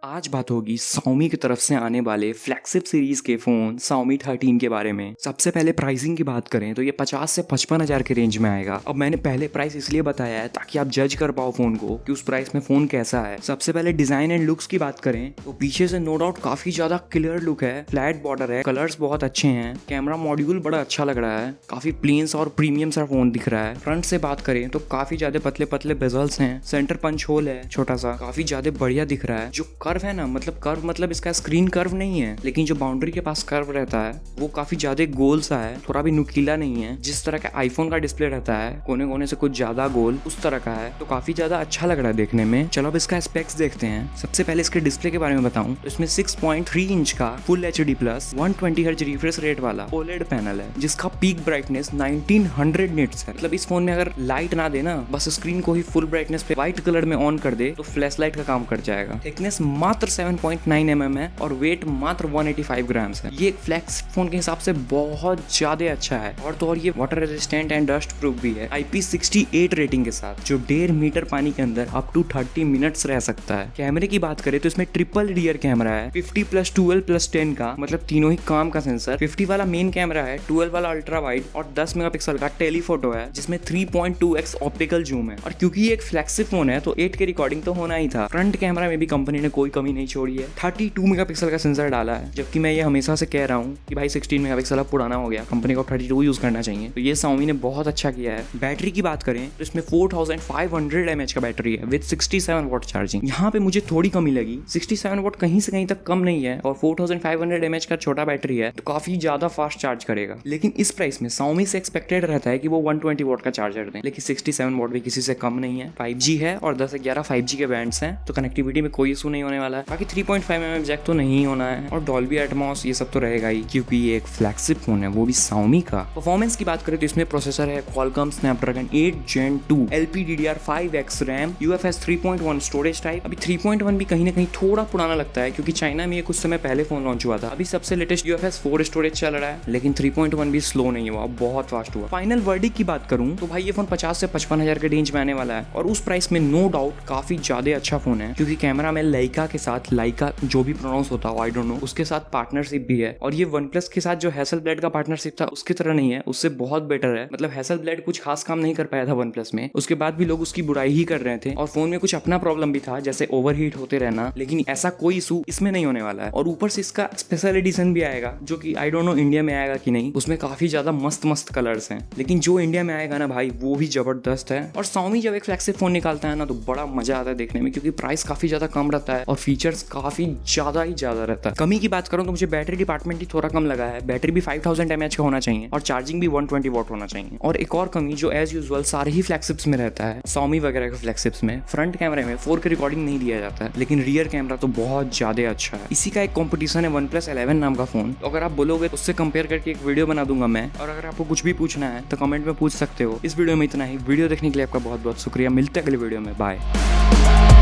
आज बात होगी Xiaomi की तरफ से आने वाले फ्लैगशिप सीरीज के फोन Xiaomi 13 के बारे में। सबसे पहले प्राइसिंग की बात करें तो ये 50 से 55 हजार के रेंज में आएगा। अब मैंने पहले प्राइस इसलिए बताया है ताकि आप जज कर पाओ फोन को कि उस प्राइस में फोन कैसा है। सबसे पहले डिजाइन एंड लुक्स की बात करें तो पीछे से नो डाउट काफी ज्यादा क्लियर लुक है, फ्लैट बॉर्डर है, कलर्स बहुत अच्छे हैं, कैमरा मॉड्यूल बड़ा अच्छा लग रहा है, काफी प्लेन्स और प्रीमियम सा फोन दिख रहा है। फ्रंट से बात करें तो काफी ज्यादा पतले पतले बेजल्स हैं, सेंटर पंच होल है छोटा सा, काफी ज्यादा बढ़िया दिख रहा है। जो कर्व है ना, मतलब इसका स्क्रीन कर्व नहीं है, लेकिन जो बाउंड्री के पास कर्व रहता है वो काफी ज्यादा गोल सा है, थोड़ा भी नुकीला नहीं है। जिस तरह का आईफोन का डिस्प्ले रहता है कोने कोने से कुछ ज्यादा गोल, उस तरह का है, तो काफी ज्यादा अच्छा लग रहा है देखने में। चलो अब इसका स्पेक्स देखते हैं। सबसे पहले इसके डिस्प्ले के बारे में बताऊं तो इसमें 6.3 इंच का full HD plus 120 hertz refresh rate वाला OLED पैनल है, जिसका पीक ब्राइटनेस 1900 निट्स है। मतलब इस फोन में अगर लाइट ना देना, बस स्क्रीन को ही फुल ब्राइटनेस पे व्हाइट कलर में ऑन कर दे तो फ्लैश लाइट का काम कर जाएगा। थिकनेस मात्र 7.9 mm है और वेट मात्र 185 ग्राम्स है। ये फ्लैक्स फोन के हिसाब से बहुत ज्यादा अच्छा है। और तो और ये water resistant and dust proof भी है, IP68 रेटिंग के साथ, जो 1.5 मीटर पानी के अंदर अप टू 30 मिनट्स रह सकता है। कैमरे की बात करें तो इसमें ट्रिपल रियर कैमरा है, 50+12+10 का, मतलब तीनों ही काम का सेंसर। 50 वाला मेन कैमरा है, 12 वाला अल्ट्रा वाइड और 10 मेगापिक्सल का टेलीफोटो है, जिसमें 3.2x ऑप्टिकल जूम है। और क्योंकि ये एक फ्लैगशिप फोन है तो 8K रिकॉर्डिंग तो होना ही था। फ्रंट कैमरा में भी कंपनी ने कोई कमी नहीं छोड़ी है, 32 मेगापिक्सल का सेंसर डाला है, जबकि मैं ये हमेशा से कह रहा हूँ कि भाई 16 मेगापिक्सल अब पुराना हो गया, कंपनी को 32 यूज करना चाहिए। तो ये Xiaomi ने बहुत अच्छा किया है। बैटरी की बात करें तो इसमें 4500 mAh का बैटरी है विद 67 वॉट चार्जिंग। यहाँ पे मुझे थोड़ी कमी लगी, 67 वॉट कहीं से कहीं तक कम नहीं है और 4500 mAh का छोटा बैटरी है तो काफी ज्यादा फास्ट चार्ज करेगा। लेकिन इस प्राइस में Xiaomi से एक्सपेक्टेड रहता है कि वो 120 वॉट का चार्जर दें, लेकिन 67 वॉट भी किसी से कम नहीं है। 5G है और 10-11 5G के बैंड्स हैं, तो कनेक्टिविटी में कोई इशू नहीं होने वाला है। बाकी 3.5 mm जैक तो नहीं होना है और डॉल्बी एटमॉस ये सब तो रहेगा ही, क्योंकि ये एक फ्लैगशिप फोन है, वो भी Xiaomi का। परफॉर्मेंस की बात करें तो इसमें प्रोसेसर है Qualcomm Snapdragon 8 Gen 2, LPDDR5X RAM, UFS 3.1 storage type. अभी 3.1 भी कहीं ना कहीं थोड़ा पुराना लगता है, क्योंकि चाइना में ये कुछ समय पहले फोन लॉन्च हुआ था। अभी सबसे लेटेस्ट UFS 4 स्टोरेज चल रहा है, लेकिन 3.1 भी स्लो नहीं हुआ, बहुत फास्ट हुआ। फाइनल वर्डिक्ट की बात करूं तो भाई ये फोन 50 से 55 हजार के रेंज में आने वाला है और उस प्राइस में नो डाउट काफी ज्यादा अच्छा फोन है, क्योंकि कैमरा में लाइका के साथ, लाइका जो भी प्रोनाउंस होता हो आई डोंट नो, उसके साथ पार्टनरशिप भी है। और ये OnePlus के साथ जो हैसलब्लेड का पार्टनरशिप था उसकी तरह नहीं है, उससे बहुत बेटर है। मतलब हैसलब्लेड कुछ खास काम नहीं कर पाया था OnePlus में, उसके बाद भी लोग उसकी बुराई ही कर रहे थे और फोन में कुछ अपना प्रॉब्लम भी था, जैसे ओवरहीट होते रहना, लेकिन ऐसा कोई इशू इसमें नहीं होने वाला है। और ऊपर से इसका स्पेशल एडिशन भी आएगा, जो कि आई डोंट नो इंडिया में आएगा कि नहीं। उसमें काफी ज्यादा मस्त मस्त कलर्स हैं, लेकिन जो इंडिया में आएगा ना भाई वो भी जबरदस्त है। और Xiaomi जब एक फ्लैगशिप फोन निकालता है ना तो बड़ा मजा आता है देखने में, क्योंकि प्राइस काफी ज्यादा कम रहता है और फीचर्स काफी ज्यादा ही ज्यादा रहता है। कमी की बात करूं तो मुझे बैटरी डिपार्टमेंट ही थोड़ा कम लगा है। बैटरी भी 5000 mAh का होना चाहिए और चार्जिंग भी 120 वॉट होना चाहिए। और एक और कमी जो एज यूजुअल सारे ही फ्लैगशिप्स में रहता है, Xiaomi वगैरह के फ्लैगशिप्स में, फ्रंट कैमरे में 4K रिकॉर्डिंग नहीं दिया जाता है, लेकिन रियर कैमरा तो बहुत ज्यादा अच्छा है। इसी का एक कॉम्पिटिशन है OnePlus 11 नाम का फोन, तो अगर आप बोलोगे तो उससे कंपेयर करके एक वीडियो बना दूंगा मैं। और अगर आपको कुछ भी पूछना है तो कमेंट में पूछ सकते हो। इस वीडियो में इतना ही। वीडियो देखने के लिए आपका बहुत बहुत शुक्रिया। मिलते हैं अगले वीडियो में, बाय।